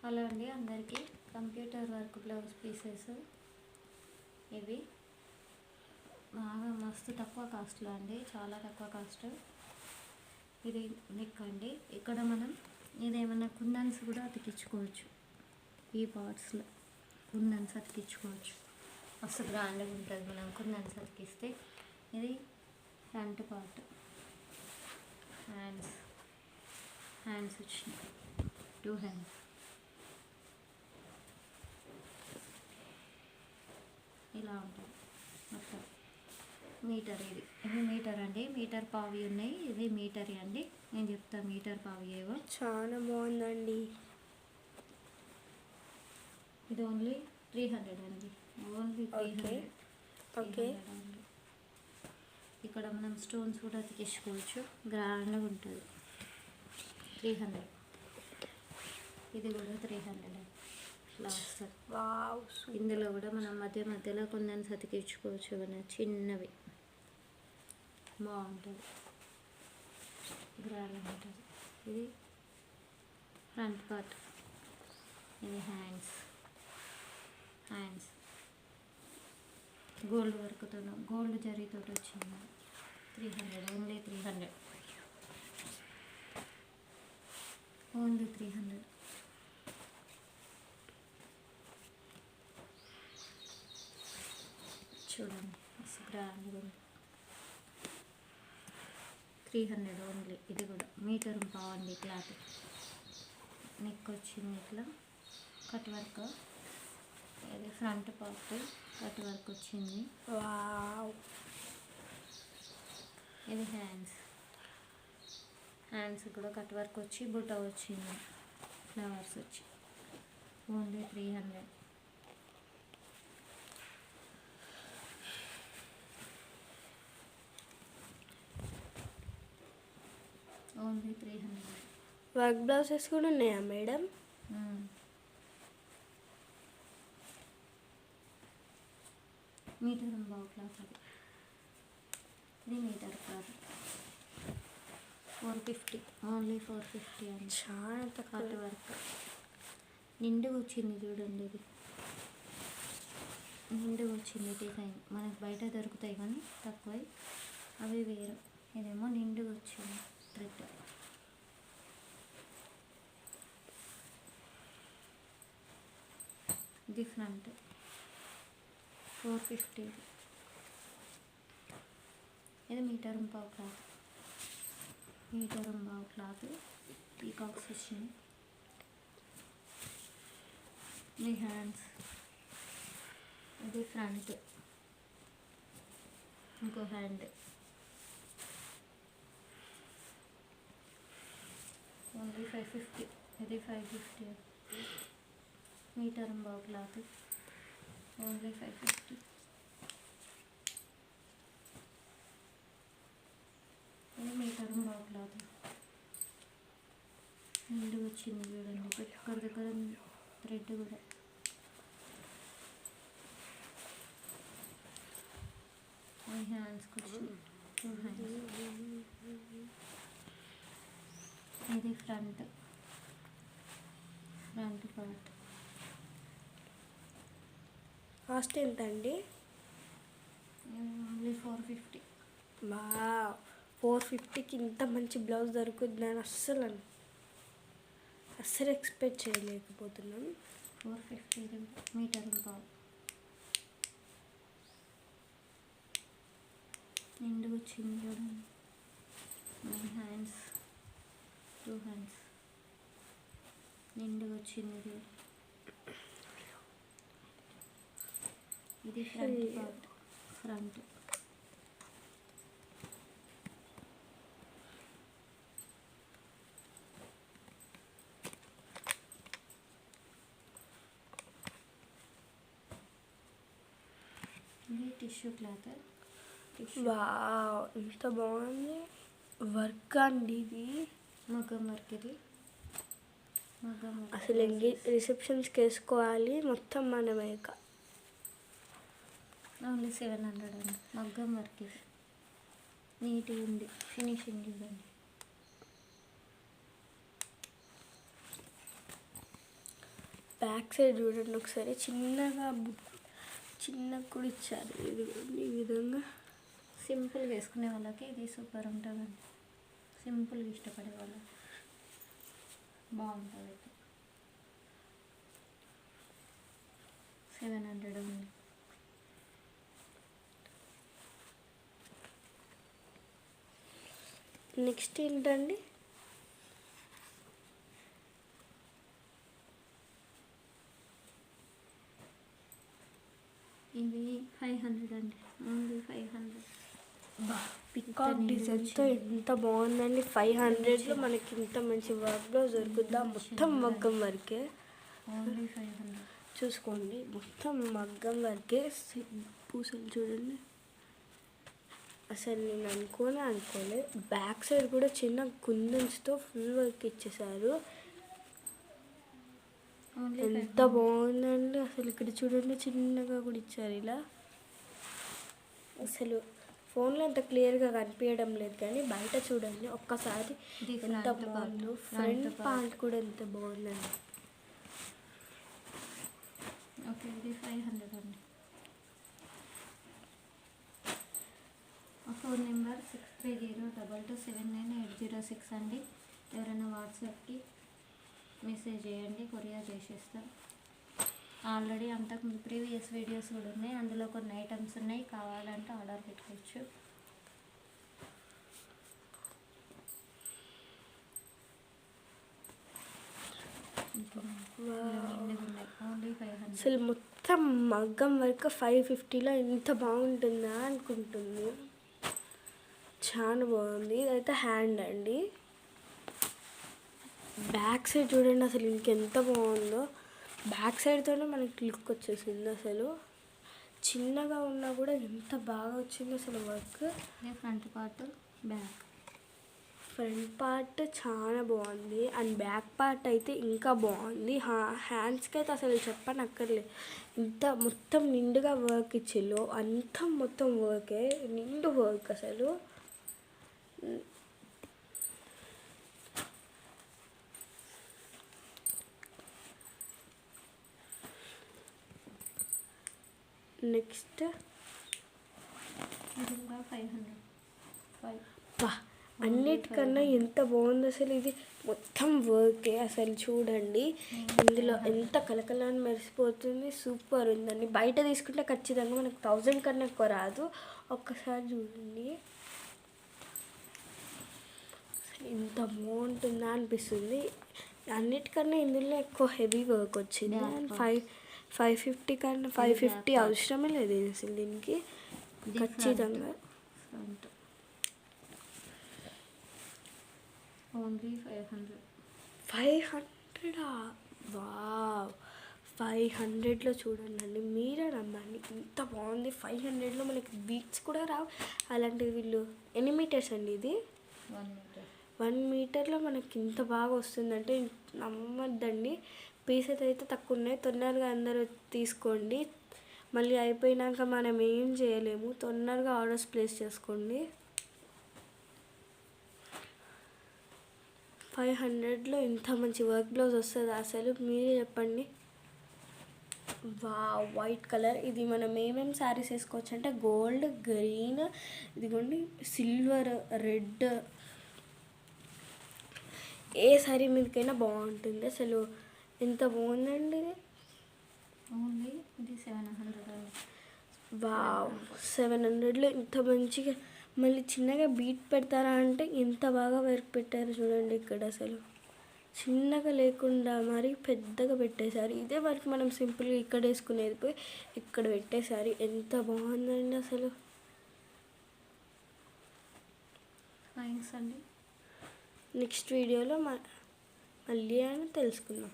Hello అండి అందరికీ. Computer work blouse pieces ఇవి బాగా మస్తు తక్కువ కాస్ట్లో అండి, చాలా తక్కువ కాస్ట్. ఇది నెక్ అండి. ఇక్కడ మనం ఇదేమన్నా కుందన్స్ కూడా అతికించుకోవచ్చు. ఈ పార్ట్స్లో కుందన్స్ అతికించుకోవచ్చు. మస్తు గ్రాండ్గా ఉంటుంది మనం కుందన్స్ అతికిస్తే. ఇది ఫ్రంట్ పార్ట్. హ్యాండ్స్ వచ్చినాయి, 2 హ్యాండ్స్. ఇలా ఉంటుంది మొత్తం. మీటర్ ఇది మీటర్ అండి. మీటర్ పావి ఉన్నాయి. ఇది మీటర్ అండి. నేను చెప్తాను మీటర్ పావి ఏవో. చాలా బాగుందండి. ఇది ఓన్లీ 300 అండి. ఓన్లీ 300. ఓకే. ఇక్కడ మనం స్టోన్స్ కూడా అతికించుకోవచ్చు. గ్రాండ్గా ఉంటుంది. 300. ఇది కూడా 300 లాస్ట్. ఇందులో కూడా మనం మధ్యలో కొన్ని అతికించుకోవచ్చు. ఏమైనా చిన్నవి బాగుంటుంది, గ్రాండ్గా ఉంటుంది. ఇది ఫ్రంట్ పార్ట్. ఇది హ్యాండ్స్ గోల్డ్ వర్క్తో, గోల్డ్ జరీతో వచ్చింది. 300, ఓన్లీ 300. ఓన్లీ 300. చూడండి గ్రాండ్గా ఉంది. 300 ఓన్లీ. ఇది కూడా మీటర్ బాగుంది. క్లాత్ నెక్ వచ్చింది ఇట్లా కట్ వర్క్. ఇది ఫ్రంట్ పార్ట్ కట్ వర్క్ వచ్చింది. ఇది హ్యాండ్స్ కూడా కట్ వర్క్ వచ్చి బుట్ట వచ్చింది, ఫ్లవర్స్ వచ్చి. ఓన్లీ 300. ఓన్లీ 300. వర్క్ బ్లౌజెస్ కూడా ఉన్నాయా మేడం? మీటర్ బాగు క్లాత్. ఇది మీటర్ క్లాత్ 450. ఓన్లీ 450 అండి. చాలా కట్ వర్క్ నిండుగా వచ్చింది. చూడండి ఇది నిండుగా వచ్చింది డిజైన్. మనకు బయట దొరుకుతాయి కానీ తక్కువ, అవి వేరు. ఇదేమో నిండుగా వచ్చింది థ్రెడ్. ఇది ఫ్రంట్ 450. ఇది మీటర్ పావు క్లాత్. పీకాక్స్ వచ్చినాయి. ఇది హ్యాండ్స్. ఇది ఫ్రంట్, ఇంకో హ్యాండ్. ఓన్లీ 550. ఇది 550. మీటర్ బావు క్లాత్. ఓన్లీ 550. ఇది మీటర్ బావు క్లాత్. నిండు వచ్చింది చూడండి. ఇక్కడ దగ్గర థ్రెడ్ కూడా. హ్యాండ్స్కి వచ్చింది 2 హ్యాండ్స్. ఇది ఫ్రంట్ పార్ట్. కాస్ట్ ఎంత అండి? ఓన్లీ 450. 450కి ఇంత మంచి బ్లౌజ్ దొరుకుతుందని అస్సలు ఎక్స్పెక్ట్ చేయలేకపోతున్నాను. 450 మీటర్ పావు. నిండు వచ్చింది చూడండి. హ్యాండ్స్ 2 హ్యాండ్స్ నిండుగా వచ్చింది. ఇది ఫ్రంట్ పార్ట్. ఫ్రంట్ ఇది టిష్యూ క్లాత్. ఎంత బాగుంది వర్క్ అండి. ఇది మగ్గం వర్క్. ఇది మగ్గం వర్క్. అసలు రిసెప్షన్స్కి వేసుకోవాలి మొత్తం మనమే. ఓన్లీ 700 అండి. మగ్గం వర్క్. ఇది నీట్గా ఉంది. ఫినిషింగ్ చూడండి. బ్యాక్ సైడ్ చూడండి ఒకసారి, చిన్నగా కూడా ఇచ్చారు. ఇది ఈ విధంగా సింపుల్గా వేసుకునే వాళ్ళకి ఇది సూపర్ ఉంటుందండి. సింపుల్గా ఇష్టపడే వాళ్ళకి బాగుంటుంది. 700 ఉంది. నెక్స్ట్ ఏంటండి, ఇది 500 అండి. ఓన్లీ 500. పికాక్ డిజైన్తో ఎంత బాగుందండి. 500లో మనకి ఇంత మంచి వర్క్ బ్లౌజ్ దొరుకుద్దా? మొత్తం మగ్గం వర్కే. ఓన్లీ 500. చూసుకోండి, మొత్తం మగ్గం వర్కే. పూసలు చూడండి, అసలు నేను అనుకోలే. బ్యాక్ సైడ్ కూడా చిన్న కుందన్స్తో ఫుల్ వర్క్ ఇచ్చేసారు. ఎంత బాగుందండి అసలు. ఇక్కడ చూడండి, చిన్నగా కూడా ఇచ్చారు ఇలా. అసలు ఫోన్లో అంత క్లియర్గా కనిపించడం లేదు, కానీ బయట చూడండి ఒక్కసారి ఎంత బాగుందో. ఫ్రంట్ పార్ట్ కూడా ఎంత బాగుందండి. ఓకే, ఇది 500 అండి. ఫోన్ నెంబర్ 6302279806 అండి. ఎవరైనా వాట్సాప్కి మెసేజ్ చేయండి, కొరియర్ చేసేస్తాం. ఆల్రెడీ అంతకుముందు ప్రీవియస్ వీడియోస్ కూడా ఉన్నాయి, అందులో కొన్ని ఐటమ్స్ ఉన్నాయి, కావాలంటే ఆర్డర్ పెట్టుకోవచ్చు. ఓన్లీ 500. అసలు మొత్తం మగ్గం వర్క్ 550లో ఇంత బాగుంటుందా అనుకుంటుంది. చాలా బాగుంది. ఇదైతే హ్యాండ్ అండి. బ్యాక్ సైడ్ చూడండి అసలు ఇంకెంత బాగుందో. బ్యాక్ సైడ్తోనే మనకి లుక్ వచ్చేసింది. అసలు చిన్నగా ఉన్నా కూడా ఎంత బాగా వచ్చింది అసలు work. Front part, back. Front part చాలా బాగుంది, అండ్ బ్యాక్ పార్ట్ అయితే ఇంకా బాగుంది. హ్యాండ్స్కి అయితే అసలు చెప్పనక్కర్లేదు. ఇంత మొత్తం నిండుగా వర్క్ ఇచ్చిల్లో, అంతా మొత్తం వర్కే, నిండు వర్క్ అసలు. నెక్స్ట్ ఇది కూడా 500. అన్నిటికన్నా ఎంత బాగుంది అసలు. ఇది మొత్తం వర్కే అసలు. చూడండి ఇందులో ఎంత కలకలని మెరిసిపోతుంది. సూపర్ ఉందండి. బయట తీసుకుంటే ఖచ్చితంగా మనకు 1000 కన్నా ఎక్కువ రాదు. ఒక్కసారి చూడండి, ఎంత బాగుంటుందా అనిపిస్తుంది. అన్నిటికన్నా ఇందులో ఎక్కువ హెవీ వర్క్ వచ్చింది. అండ్ 550 కన్నా 550 అవసరమే లేదు అసలు దీనికి. ఖచ్చితంగా ఓన్లీ 500. 500 వావ్. 500లో చూడండి, మీరే నమ్మండి ఇంత బాగుంది. 500లో మనకి బీట్స్ కూడా రావు. అలాంటిది వీళ్ళు ఎన్ని మీటర్స్ అండి ఇది? 1 మీటర్. 1 మీటర్లో మనకి ఇంత బాగా వస్తుందంటే నమ్మద్దండి. పీసెస్ అయితే తక్కువ ఉన్నాయి. తొందరగా అందరూ తీసుకోండి. మళ్ళీ అయిపోయినాక మనం ఏం చేయలేము. తొందరగా ఆర్డర్స్ ప్లేస్ చేసుకోండి. 500లో ఇంత మంచి వర్క్ బ్లౌజ్ వస్తుంది అసలు, మీరే చెప్పండి. White colour. ఇది మనం ఏమేమి శారీస్ వేసుకోవచ్చు అంటే గోల్డ్, గ్రీన్, ఇదిగోండి సిల్వర్, రెడ్, ఏ శారీ మీదకైనా బాగుంటుంది అసలు. ఎంత బాగుందండి ఇది. ఓన్లీ ఇది 700. 700లో ఇంత మంచిగా. మళ్ళీ చిన్నగా బీట్ పెడతారా అంటే ఎంత బాగా వర్క్ పెట్టారు చూడండి. ఇక్కడ అసలు చిన్నగా లేకుండా మరి పెద్దగా పెట్టేశారు. ఇదే వర్క్ మనం సింపుల్గా ఇక్కడ వేసుకునేది పోయి ఇక్కడ పెట్టేశారు. ఎంత బాగుందండి అసలు. థ్యాంక్స్ అండి. నెక్స్ట్ వీడియోలో మళ్ళీ అని తెలుసుకుందాం.